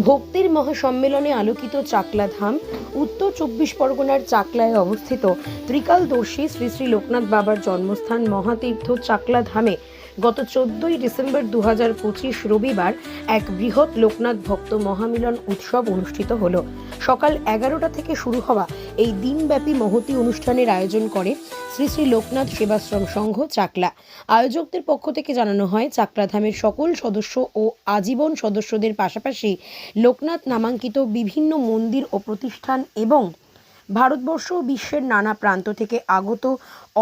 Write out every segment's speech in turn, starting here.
ভক্তির মহাসম্মেলনে আলোকিত চাকলা ধাম। উত্তর 24 পরগনার চাকলায় অবস্থিত ত্রিকালদর্শী শ্রী শ্রী লোকনাথ বাবার জন্মস্থান মহাতীর্থ চাকলা ধামে গত 14ই ডিসেম্বর 2025 রবিবার এক বৃহৎ লোকনাথ ভক্ত মহামিলন উৎসব অনুষ্ঠিত হলো। সকাল 11টা থেকে শুরু হওয়া এই দিনব্যাপী মহতী অনুষ্ঠানের আয়োজন করে শ্রী শ্রী লোকনাথ সেবাশ্রম সংঘ চাকলা। আয়োজকদের পক্ষ থেকে জানানো হয়, চাকলা ধামের সকল সদস্য ও আজীবন সদস্যদের পাশাপাশি লোকনাথ নামাঙ্কিত বিভিন্ন মন্দির ও প্রতিষ্ঠান এবং ভারতবর্ষ ও বিশ্বের নানা প্রান্ত থেকে আগত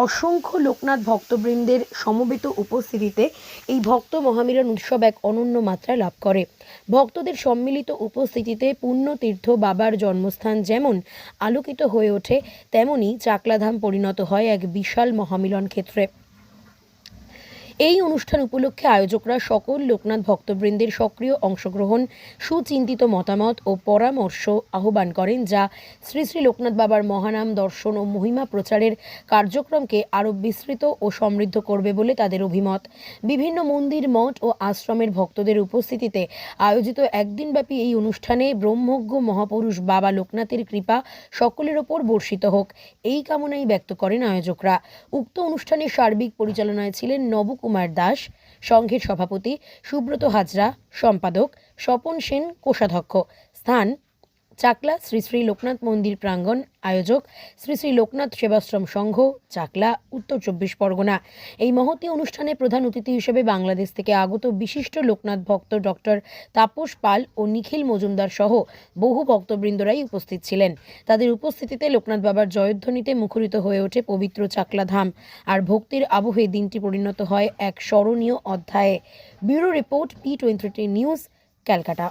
অসংখ্য লোকনাথ ভক্তবৃন্দের সমবেত উপস্থিতিতে এই ভক্ত মহামিলন উৎসব এক অনন্য মাত্রা লাভ করে। ভক্তদের সম্মিলিত উপস্থিতিতে পুণ্যতীর্থ বাবার জন্মস্থান যেমন আলোকিত হয়ে ওঠে, তেমনি চাকলাধাম পরিণত হয় এক বিশাল মহামিলন ক্ষেত্রে। এই অনুষ্ঠান উপলক্ষে আয়োজকরা সকল লোকনাথ ভক্তবৃন্দের সক্রিয় অংশগ্রহণ, সুচিন্তিত মতামত ও পরামর্শ আহ্বান করেন, যা শ্রী শ্রী লোকনাথ বাবার মহানাম দর্শন ও মহিমা প্রচারের কার্যক্রমকে আরও বিস্তৃত ও সমৃদ্ধ করবে বলে তাদের অভিমত। বিভিন্ন মন্দির, মঠ ও আশ্রমের ভক্তদের উপস্থিতিতে আয়োজিত একদিনব্যাপী এই অনুষ্ঠানে ব্রহ্মজ্ঞ মহাপুরুষ বাবা লোকনাথের কৃপা সকলের ওপর বর্ষিত হোক, এই কামনাই ব্যক্ত করেন আয়োজকরা। উক্ত অনুষ্ঠানের সার্বিক পরিচালনায় ছিলেন নবকুমার দাস, সংঘের সভাপতি সুব্রত হাজরা, সম্পাদক স্বপন সেন, কোষাধ্যক্ষ। স্থান চাকলা শ্রী শ্রী লোকনাথ মন্দির প্রাঙ্গণ। আয়োজক শ্রী শ্রী লোকনাথ সেবাশ্রম সংঘ, চাকলা, উত্তর 24 পরগনা। এই মহতী অনুষ্ঠানে প্রধান অতিথি হিসেবে বাংলাদেশ থেকে আগত বিশিষ্ট লোকনাথ ভক্ত ডক্টর তাপস পাল ও নিখিল মজুমদার সহ বহু ভক্তবৃন্দরাই উপস্থিত ছিলেন। তাদের উপস্থিতিতে লোকনাথ বাবার জয়ধ্বনিতে মুখরিত হয়ে ওঠে পবিত্র চাকলা ধাম, আর ভক্তির আবহে দিনটি পরিণত হয় এক স্মরণীয় অধ্যায়ে। Bureau report, P23 news, Calcutta.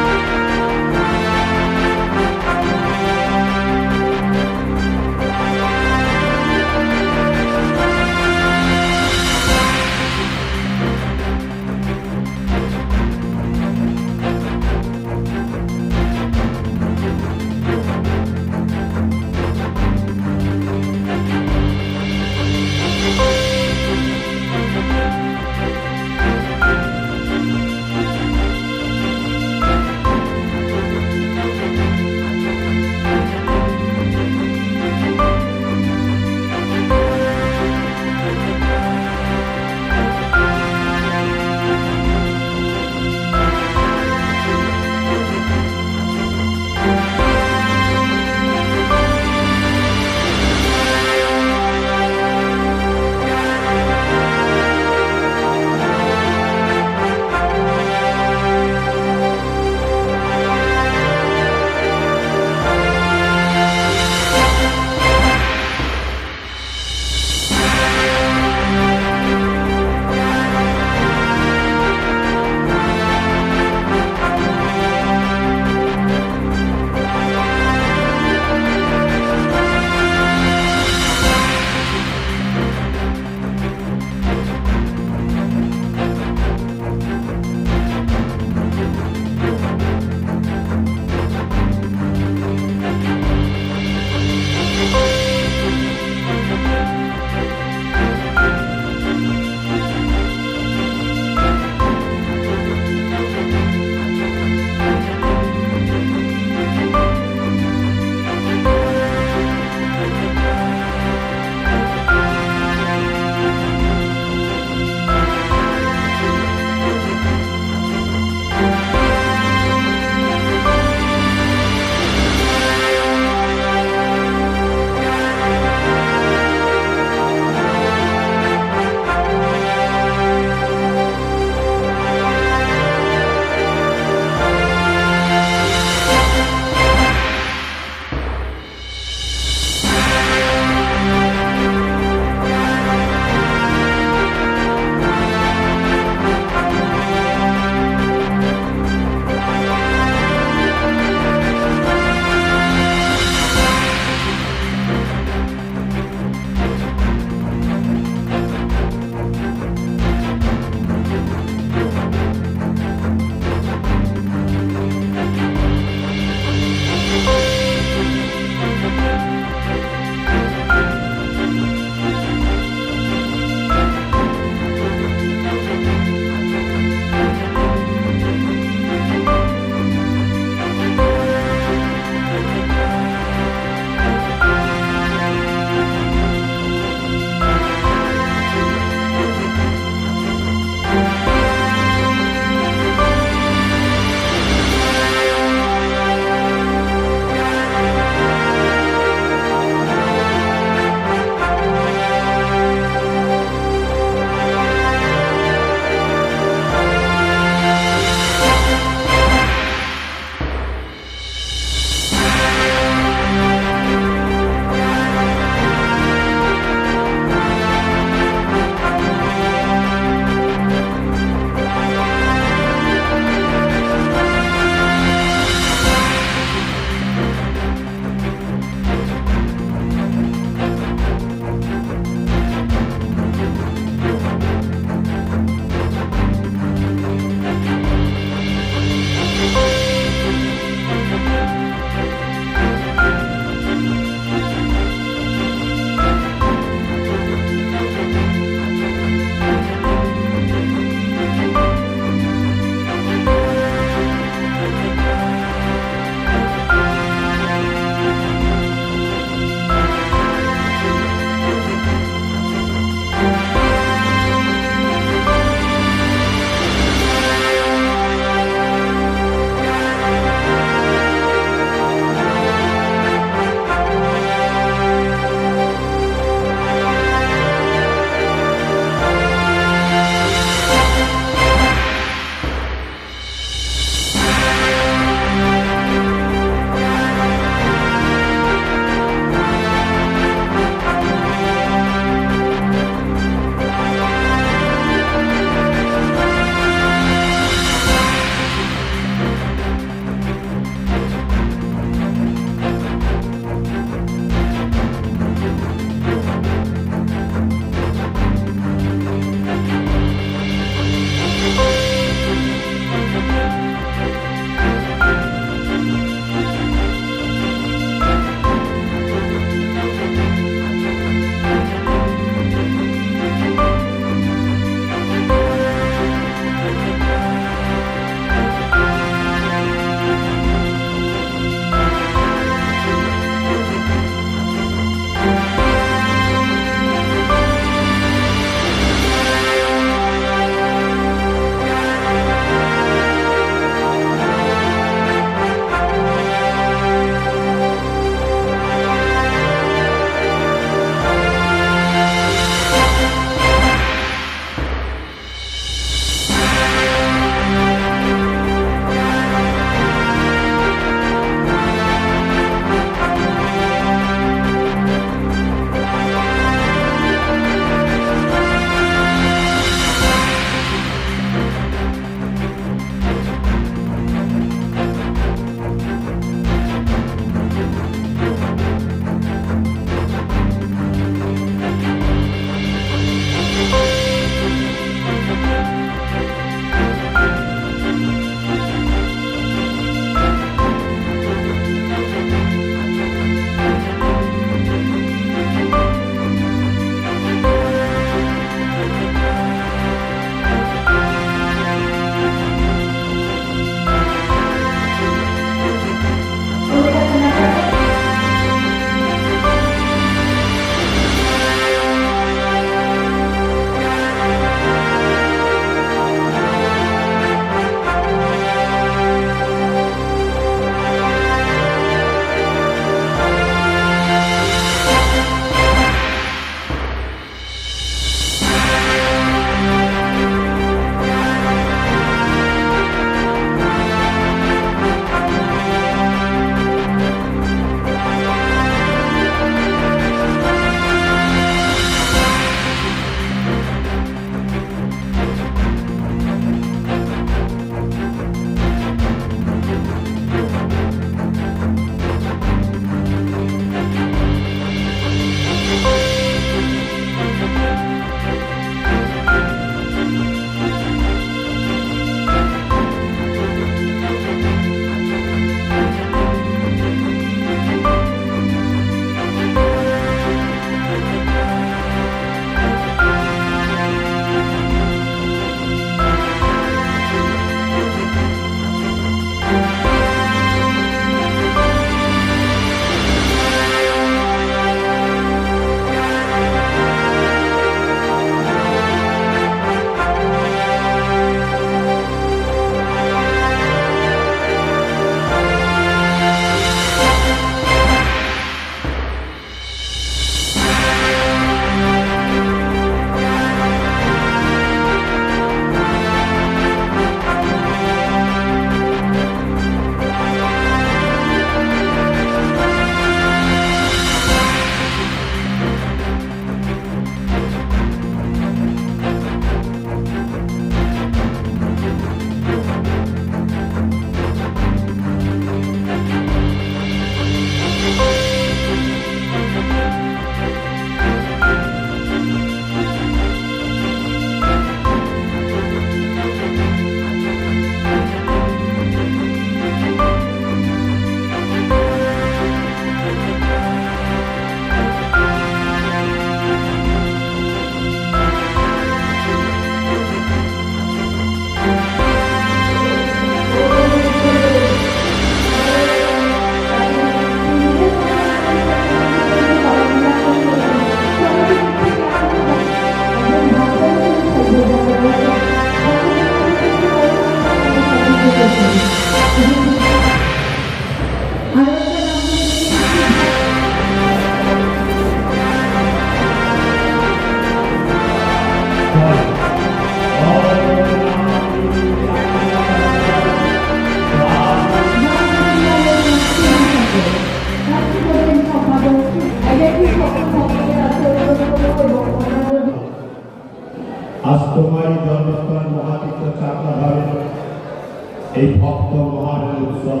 এই ভক্ত মহানের উৎসব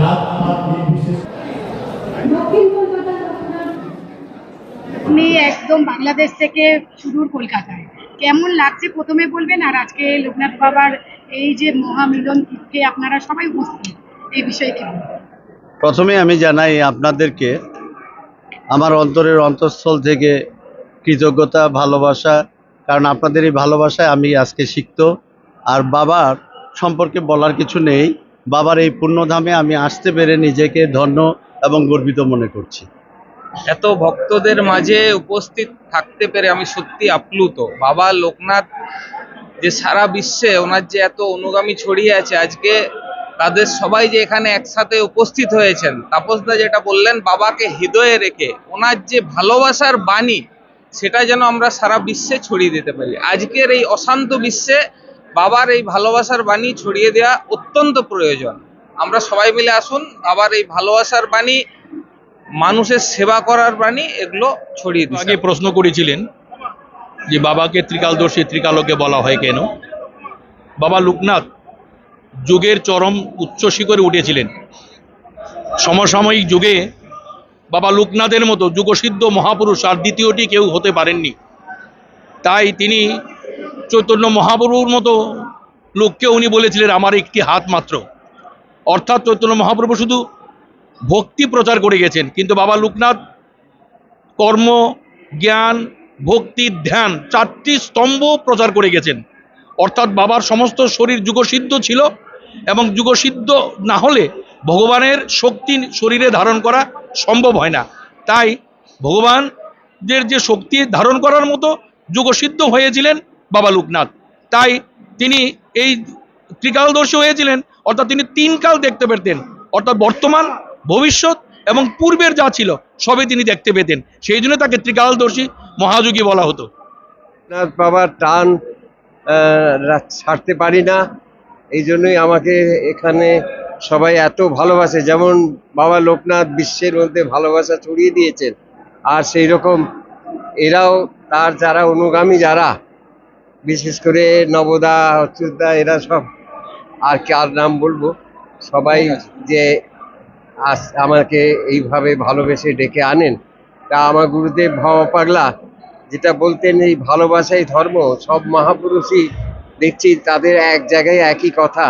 রাত রাত নির্বিশেষ। আপনি একদম বাংলাদেশ থেকে সুদূর কলকাতায়, কেমন লাগছে প্রথমে বলবেন? আর আজকে লোকনাথ বাবার এই যে মহামিলন তীর্থে আপনারা সবাই উপস্থিত, এই বিষয়ে কি বলবেন? প্রথমে আমি জানাই আপনাদেরকে আমার অন্তরের অন্তঃস্থল থেকে কৃতজ্ঞতা, ভালোবাসা। কারণ আপনাদের এই ভালোবাসায় আমি আজকে সিক্ত। আর বাবার সম্পর্কে বলার কিছু নেই। বাবার এই পুণ্যধামে আমি আসতে পেরে নিজেকে ধন্য এবং গর্বিত মনে করছি। এত ভক্তদের মাঝে উপস্থিত থাকতে পেরে আমি সত্যি আপ্লুত। বাবা লোকনাথ যে সারা বিশ্বে ওনার যে এত অনুগামী ছড়িয়ে আছে, আজকে তাদের সবাই যে এখানে একসাথে উপস্থিত হয়েছেন, তাপসদা যেটা বললেন, বাবাকে হৃদয়ে রেখে ওনার যে ভালোবাসার বাণী, সেটা যেন আমরা সারা বিশ্বে ছড়িয়ে দিতে পারি। আজকের এই অশান্ত বিশ্বে বাবার এই ভালোবাসার বাণী ছড়িয়ে দেওয়া অত্যন্ত প্রয়োজন। আমরা সবাই মিলে আসুন, বাবার এই ভালোবাসার বাণী, মানুষের সেবা করার বাণী, এগুলো ছড়িয়ে দিই। আগে প্রশ্ন করেছিলেন যে বাবাকে ত্রিকালদর্শী, ত্রিকালকে বলা হয় কেন? বাবা লোকনাথ যুগের চরম উচ্চ শিখরে উঠেছিলেন। সমসাময়িক যুগে বাবা লোকনাথের মতো যুগসিদ্ধ মহাপুরুষ আর দ্বিতীয়টি কেউ হতে পারেননি। তাই তিনি চৈতন্য মহাপ্রভুর মতো লোককে উনি বলেছিলেন আমার একটি হাত মাত্র। অর্থাৎ চৈতন্য মহাপ্রভু শুধু ভক্তি প্রচার করে গেছেন, কিন্তু বাবা লোকনাথ কর্ম, জ্ঞান, ভক্তি, ধ্যান, চারটি স্তম্ভ প্রচার করে গেছেন। অর্থাৎ বাবার সমস্ত শরীর যুগসিদ্ধ ছিল, এবং যুগসিদ্ধ না হলে ভগবানের শক্তি শরীরে ধারণ করা সম্ভব হয় না। তাই ভগবানের যে শক্তি ধারণ করার মতো যুগসিদ্ধ হয়েছিলেন বাবা লোকনাথ। তাই তিনি এই ত্রিকালদর্শী হয়েছিলেন, অর্থাৎ তিনি তিন কাল দেখতে পেতেন। অর্থাৎ বর্তমান, ভবিষ্যৎ এবং পূর্বের যা ছিল সবই তিনি দেখতে পেতেন। সেই জন্য তাকে ত্রিকালদর্শী মহাযোগী বলা হতো। লোকনাথ বাবার টান ছাড়তে পারি না। এই জন্যই আমাকে এখানে সবাই এত ভালোবাসে। যেমন বাবা লোকনাথ বিশ্বের মধ্যে ভালোবাসা ছড়িয়ে দিয়েছেন, আর সেই রকম এরাও তার যারা অনুগামী, যারা বিশেষ করে নবদা, অচ্যুতদা, এরা সব, আর কার নাম বলবো, সবাই যে আমাকে এইভাবে ভালোবেসে ডেকে আনেন। তা আমার গুরুদেব ভাবা পাগলা যেটা বলতেন, এই ভালোবাসাই ধর্ম। সব মহাপুরুষই দেখছি তাদের এক জায়গায় একই কথা,